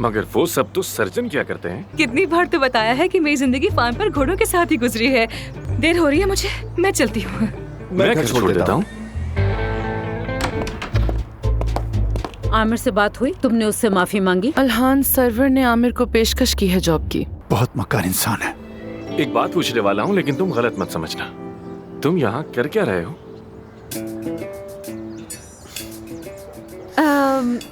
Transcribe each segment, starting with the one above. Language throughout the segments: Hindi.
मगर वो सब तो सर्जन क्या करते हैं? कितनी बार तो बताया है कि मेरी जिंदगी फार्म पर घोड़ों के साथ ही गुजरी है। देर हो रही है मुझे, मैं चलती हूँ। मैं घर छोड़ देता हूँ। आमिर से बात हुई? तुमने उससे माफी मांगी? अल्हान सर्वर ने आमिर को पेशकश की है जॉब की। बहुत मक्कार इंसान है। एक बात पूछने वाला हूँ, लेकिन तुम गलत मत समझना। तुम यहाँ कर क्या रहे हो?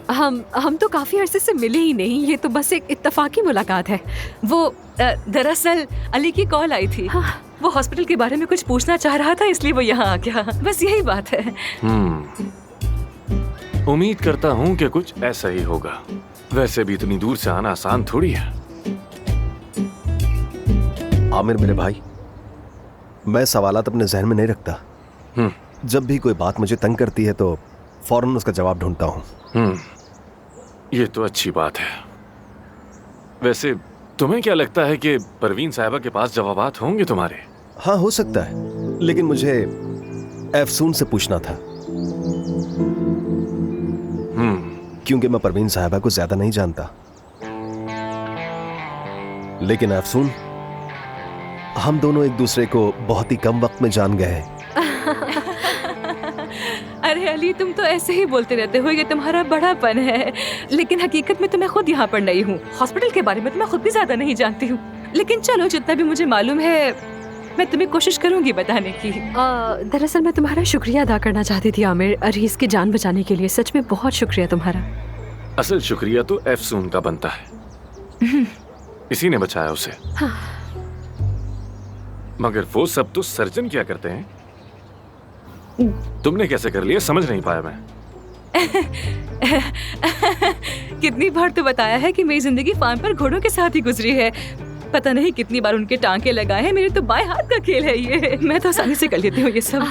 हम तो काफी अरसे से मिले ही नहीं, ये तो बस एक इत्तेफाकी मुलाकात है। वो दरअसल अली की कॉल आई थी। वो हॉस्पिटल के बारे में कुछ पूछना चाह रहा था, इसलिए वो यहाँ आ गया। बस यही बात है। उम्मीद करता हूँ कि कुछ ऐसा ही होगा। वैसे भी इतनी दूर से आना आसान थोड़ी है। आमिर मेरे भाई, मैं सवालात अपने जहन में नहीं रखता। जब भी कोई बात मुझे तंग करती है तो फौरन उसका जवाब ढूंढता हूँ। ये तो अच्छी बात है। वैसे तुम्हें क्या लगता है कि परवीन साहिबा के पास जवाबात होंगे तुम्हारे? हाँ, हो सकता है, लेकिन मुझे अफसून से पूछना था। क्योंकि मैं परवीन साहिबा को ज्यादा नहीं जानता, लेकिन अफसून, हम दोनों एक दूसरे को बहुत ही कम वक्त में जान गए हैं। अरे अली, तुम तो ऐसे ही बोलते रहते हो, ये तुम्हारा बड़ापन है। लेकिन हकीकत में तो मैं खुद यहाँ पर नई हूँ। हॉस्पिटल के बारे में तो मैं खुद भी ज्यादा नहीं जानती हूँ, लेकिन चलो जितना भी मुझे मालूम है मैं तुम्हें कोशिश करूंगी बताने की। दरअसल मैं तुम्हारा शुक्रिया अदा करना चाहती थी आमिर, अरीस की जान बचाने के लिए। सच में बहुत शुक्रिया तुम्हारा। असल शुक्रिया तो अफसून का बनता है। इसी ने बचाया उसे। हाँ। मगर वो सब तो सर्जन क्या करते हैं? तुमने कैसे कर लिया, समझ नहीं पाया मैं। कितनी बार तो बताया है कि मेरी जिंदगी फार्म पर घोड़ों के साथ ही गुजरी है। पता नहीं कितनी बार उनके टांके लगाए हैं। मेरे तो बाएं हाथ का खेल है ये। मैं तो आसानी से कर लेती हूँ ये सब।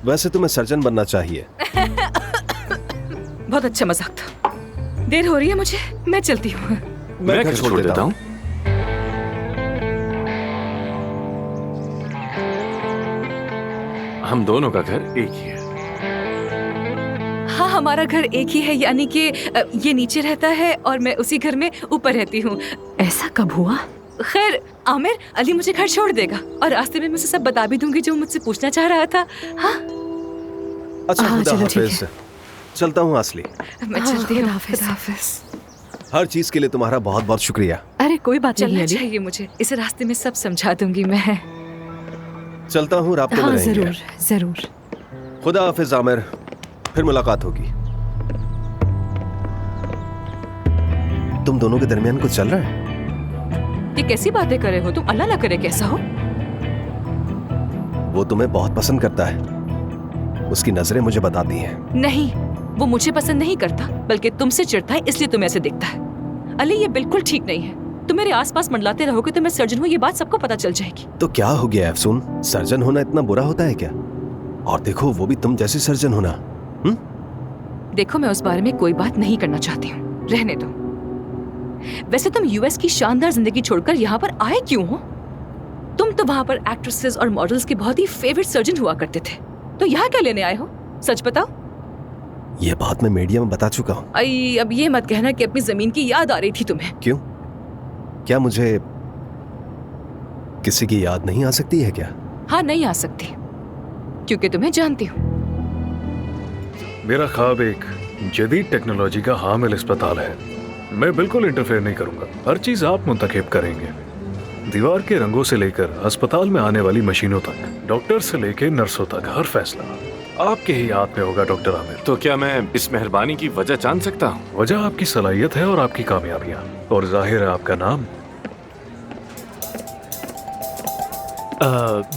वैसे तुम्हें सर्जन बनना चाहिए। बहुत अच्छा मजाक था। देर हो रही है मुझे, मैं चलती हूँ। मैं घर छोड़ देता हूँ। हम दोनों का घर एक ही है। हाँ, हमारा घर एक ही है, यानी कि ये नीचे रहता है और मैं उसी घर में ऊपर रहती हूँ। ऐसा कब हुआ? खैर आमिर, अली मुझे घर छोड़ देगा और रास्ते में मैं उसे सब बता भी दूंगी जो मुझसे पूछना चाह रहा था। हाँ, अच्छा, खुदा हाफिज। चलता हूँ असली। मैं चलती हूँ। हाफिज। हर चीज के लिए तुम्हारा बहुत बहुत शुक्रिया। अरे कोई बात नहीं चलना अली। चाहिए मुझे। इस रास्ते में सब समझा दूंगी मैं। चलता हूँ, राब्ते में रहेंगे। जरूर जरूर। खुदा हाफिज आमिर, फिर मुलाकात होगी। तुम दोनों के दरमियान कुछ चल रहा है? ये कैसी बातें कर रहे हो तुम? अल्लाह ना करे कैसा हो। वो तुम्हें बहुत पसंद करता है, उसकी नजरें मुझे बताती हैं। नहीं, वो मुझे पसंद नहीं करता, बल्कि तुमसे चिढ़ता है, इसलिए तुम्हें ऐसे दिखता है। अली, ये बिल्कुल ठीक नहीं है। तुम मेरे आसपास मंडलाते रहोगे तो मैं सर्जन हूँ, ये बात सबको पता चल जाएगी। तो क्या हो गया अफसून, सर्जन होना इतना बुरा होता है क्या? और देखो, वो भी तुम जैसी सर्जन होना। देखो, मैं उस बारे में कोई बात नहीं करना चाहती हूँ, रहने दो। वैसे तुम यूएस की शानदार जिंदगी छोड़कर यहाँ पर आए क्यों हो? तुम तो वहाँ पर एक्ट्रेसेस और मॉडल्स के बहुत ही फेवरेट सर्जन हुआ करते थे, तो यहाँ क्या लेने आए हो? सच बताओ। ये बात मैं मीडिया में बता चुका हूँ। अब ये मत कहना कि अपनी जमीन की याद आ रही थी तुम्हें। क्यों? क्या मुझे किसी की याद नहीं आ सकती है क्या? हाँ, नहीं आ सकती, क्योंकि तुम्हें जानती हूँ। मेरा ख्वाब एक जदीद टेक्नोलॉजी का हामिल अस्पताल है। मैं बिल्कुल इंटरफेयर नहीं करूंगा। हर चीज आप मुंतखब करेंगे, दीवार के रंगों से लेकर अस्पताल में आने वाली मशीनों तक, डॉक्टर से लेकर नर्सों तक, हर फैसला आपके ही हाथ में होगा डॉक्टर आमिर। तो क्या मैं इस मेहरबानी की वजह जान सकता हूँ? वजह आपकी सलाहियत है और आपकी कामयाबियां, और जाहिर है आपका नाम।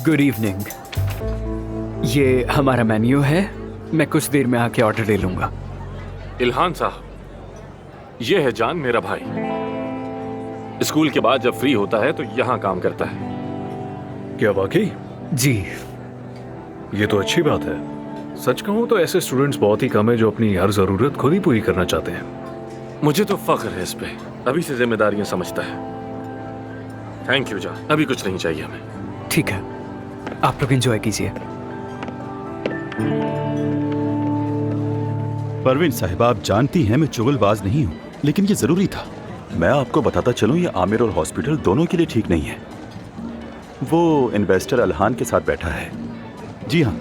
Good evening. ये हमारा मेन्यू है, मैं कुछ देर में आके ऑर्डर ले लूंगा। इल्हान साहब, ये है जान, मेरा भाई। स्कूल के बाद जब फ्री होता है तो यहाँ काम करता है। क्या वाकई? जी। ये तो अच्छी बात है। सच कहूँ तो ऐसे स्टूडेंट्स बहुत ही कम है जो अपनी हर जरूरत खुद ही पूरी करना चाहते हैं। मुझे तो फख्र है इस पे, अभी से जिम्मेदारियां समझता है। थैंक यू जान, अभी कुछ नहीं चाहिए हमें। ठीक है, आप लोग एंजॉय कीजिए। परवीन साहिबा, आप जानती हैं मैं चुगलबाज नहीं हूँ, लेकिन ये जरूरी था। मैं आपको बताता चलूं, ये आमिर और हॉस्पिटल दोनों के लिए ठीक नहीं है। वो इन्वेस्टर अलहान के साथ बैठा है। जी हाँ।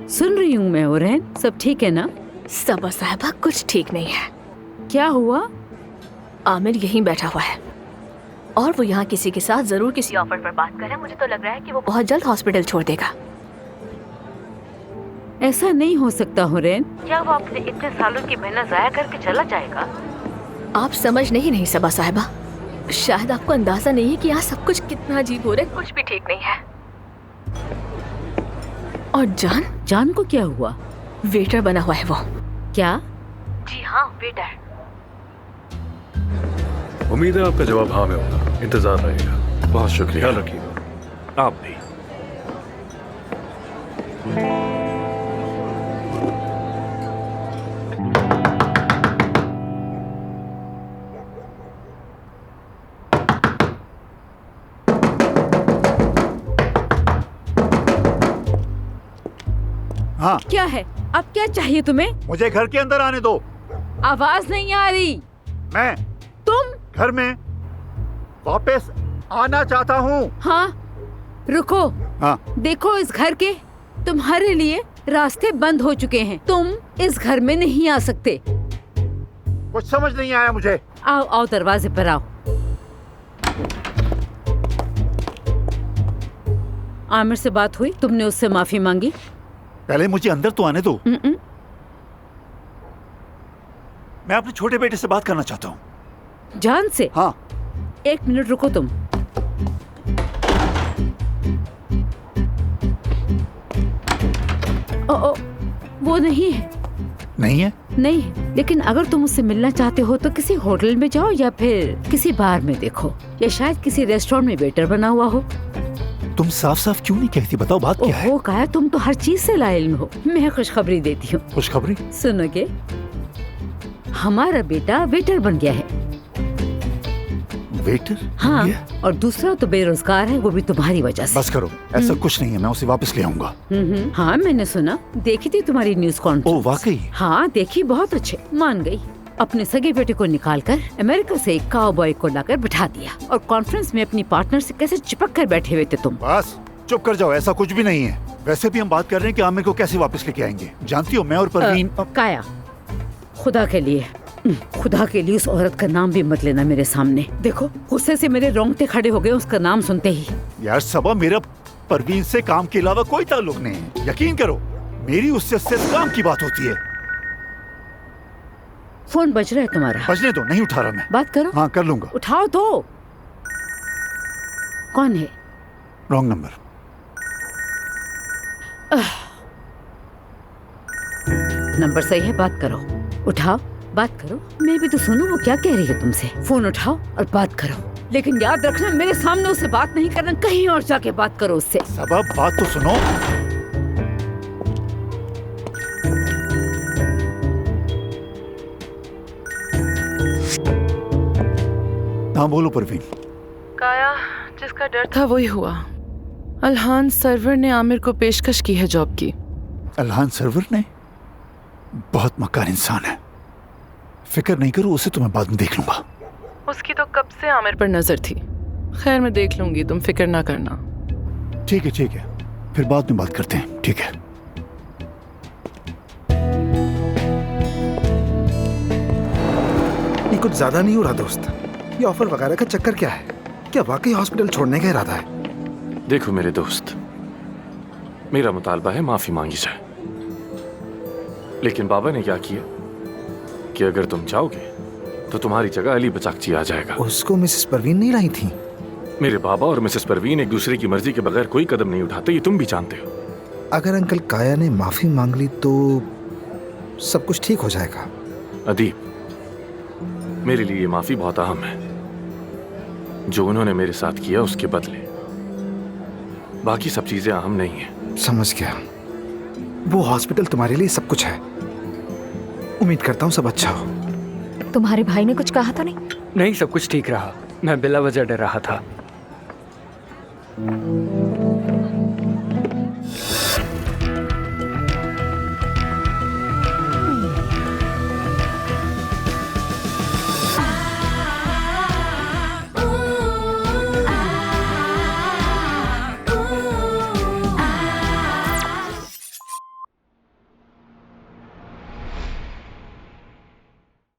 सुन रही हूँ मैं। ओरहन, सब ठीक है ना? सबा साहिबा, कुछ ठीक नहीं है। क्या हुआ? आमिर यहीं बैठा हुआ है और वो यहाँ किसी के साथ जरूर किसी ऑफर पर बात कर रहा है। मुझे तो लग रहा है कि वो बहुत जल्द हॉस्पिटल छोड़ देगा। ऐसा नहीं हो सकता ओरहन। क्या वो अपने इतने सालों की मेहनत जाया करके चला जाएगा? आप समझ नहीं सबा साहिबा। शायद आपको अंदाजा नहीं है कि यहाँ सब कुछ कितना अजीब हो रहा है। कुछ भी ठीक नहीं है। और जान को क्या हुआ? वेटर बना हुआ है वो। क्या? जी हाँ, वेटर। उम्मीद है आपका जवाब हाँ में होगा। इंतजार रहेगा। बहुत शुक्रिया। ख्याल रखिएगा। आप भी। हाँ, क्या है? अब क्या चाहिए तुम्हें? मुझे घर के अंदर आने दो। आवाज नहीं आ रही। मैं तुम घर में वापस आना चाहता हूँ। हाँ, रुको। हाँ। देखो, इस घर के तुम्हारे लिए रास्ते बंद हो चुके हैं। तुम इस घर में नहीं आ सकते। कुछ समझ नहीं आया मुझे। आओ आओ, दरवाजे पर आओ। आमिर से बात हुई? तुमने उससे माफी मांगी? पहले मुझे अंदर तो आने दो। मैं अपने छोटे बेटे से बात करना चाहता हूँ। जान से? हाँ। 1 मिनट रुको तुम। ओ, वो नहीं है। नहीं है? नहीं है, लेकिन अगर तुम उससे मिलना चाहते हो तो किसी होटल में जाओ या फिर किसी बार में देखो, या शायद किसी रेस्टोरेंट में वेटर बना हुआ हो। तुम साफ साफ क्यों नहीं कहती? बताओ बात क्या है? ओहो काया, तुम तो हर चीज से लाइल हो। मैं खुशखबरी देती हूँ। खुशखबरी? सुनोगे? हमारा बेटा वेटर बन गया है। वेटर? हाँ, और दूसरा तो बेरोजगार है, वो भी तुम्हारी वजह से। बस करो, ऐसा कुछ नहीं है। मैं उसे वापस ले आऊंगा। हाँ, मैंने सुना, देखी थी तुम्हारी न्यूज कॉन्फ्रेंस। ओह वाकई? हाँ देखी, बहुत अच्छे। मान गई। अपने सगे बेटे को निकालकर अमेरिका से एक काउबॉय को लाकर बिठा दिया और कॉन्फ्रेंस में अपनी पार्टनर से कैसे चिपक कर बैठे हुए थे तुम। बस चुप कर जाओ, ऐसा कुछ भी नहीं है। वैसे भी हम बात कर रहे हैं कि आमिर को कैसे वापस लेके आएंगे। जानती हो, मैं और परवीन। काया, खुदा के लिए उस औरत का नाम भी मत लेना मेरे सामने। देखो, गुस्से से मेरे रोंगटे खड़े हो गए उसका नाम सुनते ही। यार सबा, मेरा परवीन से काम के अलावा कोई ताल्लुक नहीं है। यकीन करो, मेरी उससे सिर्फ काम की बात होती है। फोन बज रहा है तुम्हारा। बजने दो, नहीं उठा रहा मैं। बात करो। हाँ, कर लूंगा। उठाओ तो। कौन है? Wrong number. नंबर सही है, बात करो। उठाओ, बात करो। मैं भी तो सुनूं वो क्या कह रही है तुमसे। फोन उठाओ और बात करो, लेकिन याद रखना मेरे सामने उससे बात नहीं करना, कहीं और जाके बात करो उससे। सबा, बात तो सुनो। हाँ बोलो परवीन। काया, जिसका डर था वही हुआ। अलहान सर्वर ने आमिर को पेशकश की है जॉब की। अलहान सर्वर ने? बहुत मक्कार इंसान है। फिक्र नहीं करो, उसे तो मैं बाद में देख लूंगा। उसकी तो कब से आमिर पर नजर थी। खैर, मैं देख लूंगी, तुम फिक्र ना करना। ठीक है ठीक है, फिर बाद में बात करते हैं। ठीक है। ये कुछ ज्यादा नहीं हो रहा दोस्त? ये ऑफर वगैरह का चक्कर क्या है? क्या वाकई हॉस्पिटल छोड़ने का इरादा है? देखो मेरे दोस्त, मेरा मुतालबा है माफी मांगी जाए, लेकिन बाबा ने क्या किया कि अगर तुम चाहोगे तो तुम्हारी जगह अली बचाकची आ जाएगा। उसको मिसेस परवीन नहीं लाई थी? मेरे बाबा और मिसेस परवीन एक दूसरे की मर्जी के बगैर कोई कदम नहीं उठाते, ये तुम भी जानते हो। अगर अंकल काया ने माफी मांग ली तो सब कुछ ठीक हो जाएगा। अदीब, मेरे लिए ये माफी बहुत अहम है। जो उन्होंने मेरे साथ किया उसके बदले, बाकी सब चीजें अहम नहीं है। समझ गया। वो हॉस्पिटल तुम्हारे लिए सब कुछ है। उम्मीद करता हूँ सब अच्छा हो। तुम्हारे भाई ने कुछ कहा तो नहीं? नहीं, सब कुछ ठीक रहा। मैं बिला वजह डर रहा था।